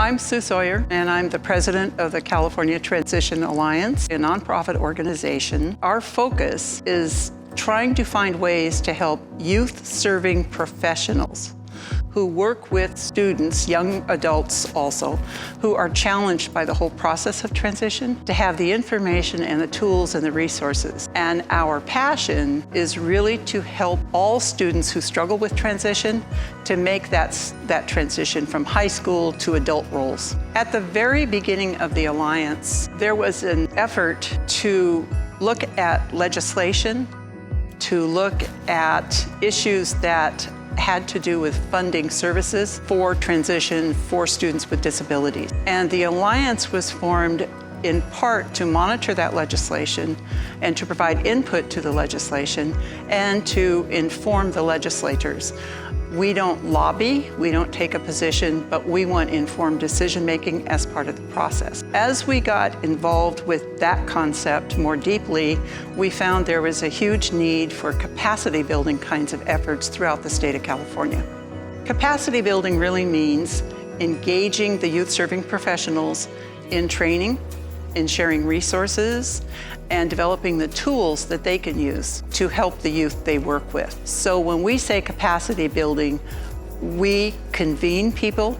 I'm Sue Sawyer, and I'm the president of the California Transition Alliance, a nonprofit organization. Our focus is trying to find ways to help youth-serving professionals who work with students, young adults also, who are challenged by the whole process of transition, to have the information and the tools and the resources. And our passion is really to help all students who struggle with transition to make that transition from high school to adult roles. At the very beginning of the Alliance, there was an effort to look at legislation, to look at issues that had to do with funding services for transition for students with disabilities. And the Alliance was formed in part to monitor that legislation and to provide input to the legislation and to inform the legislators. We don't lobby, we don't take a position, but we want informed decision-making as part of the process. As we got involved with that concept more deeply, we found there was a huge need for capacity building kinds of efforts throughout the state of California. Capacity building really means engaging the youth-serving professionals in training, in sharing resources, and developing the tools that they can use to help the youth they work with. So when we say capacity building, we convene people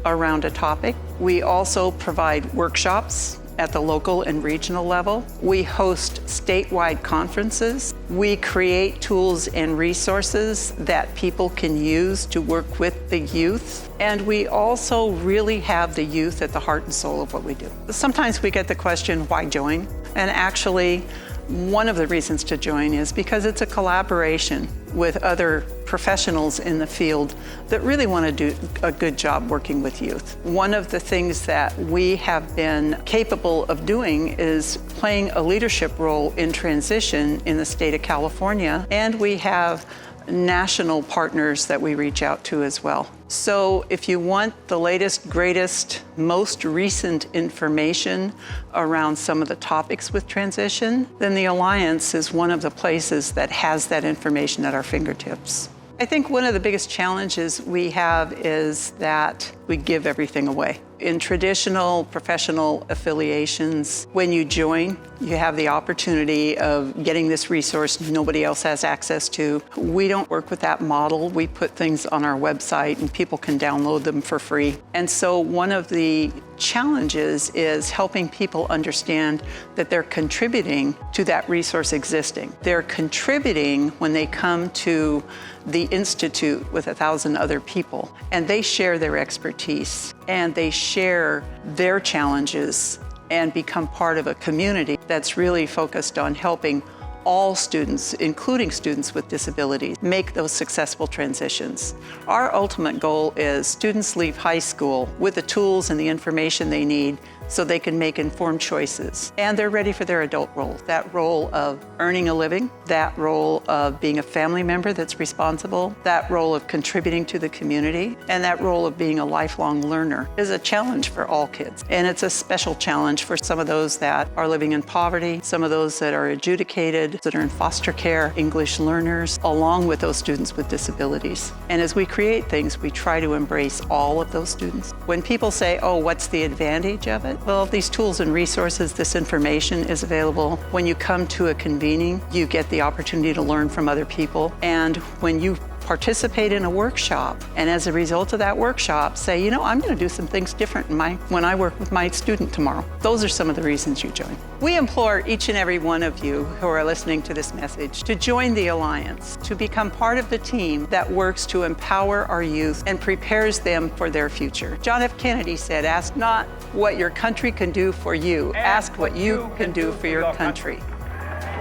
around a topic. We also provide workshops at the local and regional level. We host statewide conferences. We create tools and resources that people can use to work with the youth. And we also really have the youth at the heart and soul of what we do. Sometimes we get the question, why join? And actually, one of the reasons to join is because it's a collaboration with other professionals in the field that really want to do a good job working with youth. One of the things that we have been capable of doing is playing a leadership role in transition in the state of California, and we have national partners that we reach out to as well. So if you want the latest, greatest, most recent information around some of the topics with transition, then the Alliance is one of the places that has that information at our fingertips. I think one of the biggest challenges we have is that we give everything away. In traditional professional affiliations, when you join, you have the opportunity of getting this resource nobody else has access to. We don't work with that model. We put things on our website and people can download them for free. And so one of the challenges is helping people understand that they're contributing to that resource existing. They're contributing when they come to the Institute with 1,000 other people, and they share their expertise and they share their challenges and become part of a community that's really focused on helping all students, including students with disabilities, make those successful transitions. Our ultimate goal is students leave high school with the tools and the information they need so they can make informed choices. And they're ready for their adult role, that role of earning a living, that role of being a family member that's responsible, that role of contributing to the community, and that role of being a lifelong learner is a challenge for all kids. And it's a special challenge for some of those that are living in poverty, some of those that are adjudicated, that are in foster care, English learners, along with those students with disabilities. And as we create things, we try to embrace all of those students. When people say, oh, what's the advantage of it? Well, these tools and resources, this information is available. When you come to a convening, you get the opportunity to learn from other people. And when you participate in a workshop, and as a result of that workshop, say, you know, I'm going to do some things different when I work with my student tomorrow. Those are some of the reasons you join. We implore each and every one of you who are listening to this message to join the Alliance, to become part of the team that works to empower our youth and prepares them for their future. John F. Kennedy said, ask not what your country can do for you, ask what you can do for your country.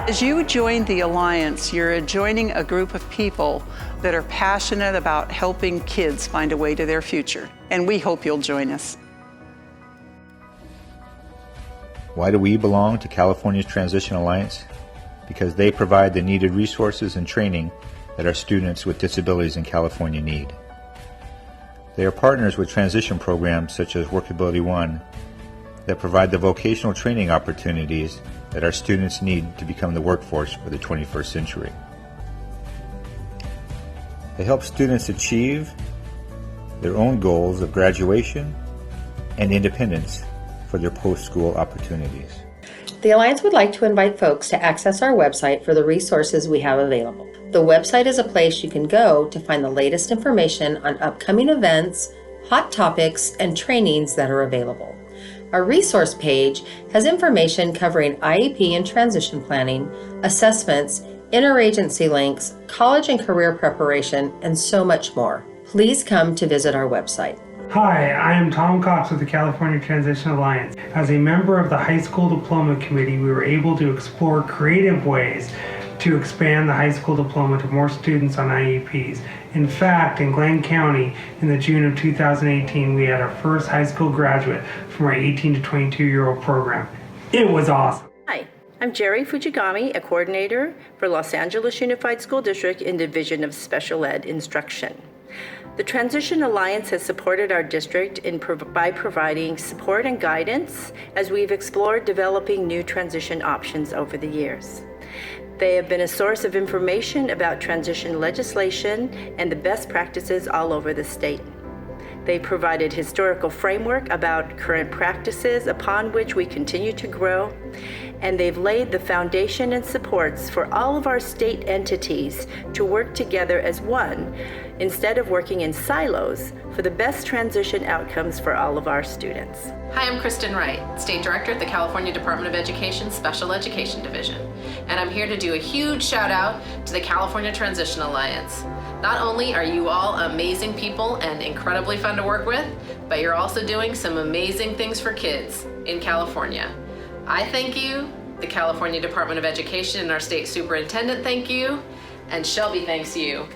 As you join the Alliance, you're joining a group of people that are passionate about helping kids find a way to their future. And we hope you'll join us. Why do we belong to California's Transition Alliance? Because they provide the needed resources and training that our students with disabilities in California need. They are partners with transition programs such as Workability One that provide the vocational training opportunities that our students need to become the workforce for the 21st century. They help students achieve their own goals of graduation, and independence for their post-school opportunities. The Alliance would like to invite folks to access our website for the resources we have available. The website is a place you can go to find the latest information on upcoming events, hot topics, and trainings that are available. Our resource page has information covering IEP and transition planning, assessments, interagency links, college and career preparation, and so much more. Please come to visit our website. Hi, I am Tom Cox with the California Transition Alliance. As a member of the High School Diploma Committee, we were able to explore creative ways to expand the high school diploma to more students on IEPs. In fact, in Glenn County, in the June of 2018, we had our first high school graduate from our 18 to 22-year-old program. It was awesome. Hi, I'm Jerry Fujigami, a coordinator for Los Angeles Unified School District in Division of Special Ed Instruction. The Transition Alliance has supported our district by providing support and guidance as we've explored developing new transition options over the years. They have been a source of information about transition legislation and the best practices all over the state. They provided historical framework about current practices upon which we continue to grow, and they've laid the foundation and supports for all of our state entities to work together as one instead of working in silos for the best transition outcomes for all of our students. Hi, I'm Kristen Wright, State Director at the California Department of Education Special Education Division, and I'm here to do a huge shout out to the California Transition Alliance. Not only are you all amazing people and incredibly fun to work with, but you're also doing some amazing things for kids in California. I thank you, the California Department of Education and our state superintendent thank you, and Shelby thanks you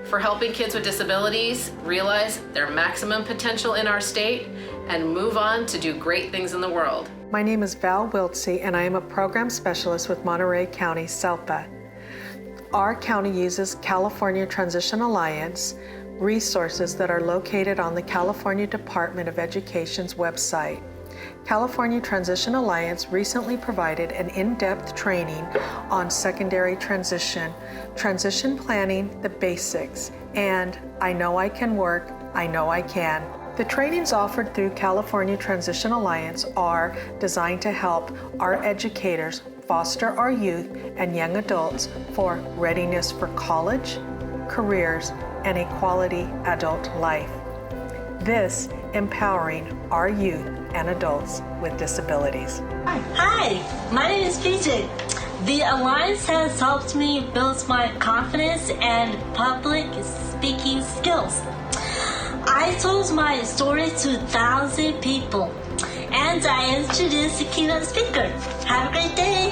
for helping kids with disabilities realize their maximum potential in our state and move on to do great things in the world. My name is Val Wiltsey, and I am a program specialist with Monterey County SELPA. Our county uses California Transition Alliance resources that are located on the California Department of Education's website. California Transition Alliance recently provided an in-depth training on secondary transition, transition planning, the basics, and I Know I Can Work, I Know I Can. The trainings offered through California Transition Alliance are designed to help our educators foster our youth and young adults for readiness for college, careers, and a quality adult life. This empowering our youth and adults with disabilities. Hi, my name is PJ. The Alliance has helped me build my confidence and public speaking skills. I told my story to 1,000 people, and I introduced the keynote speaker. Have a great day.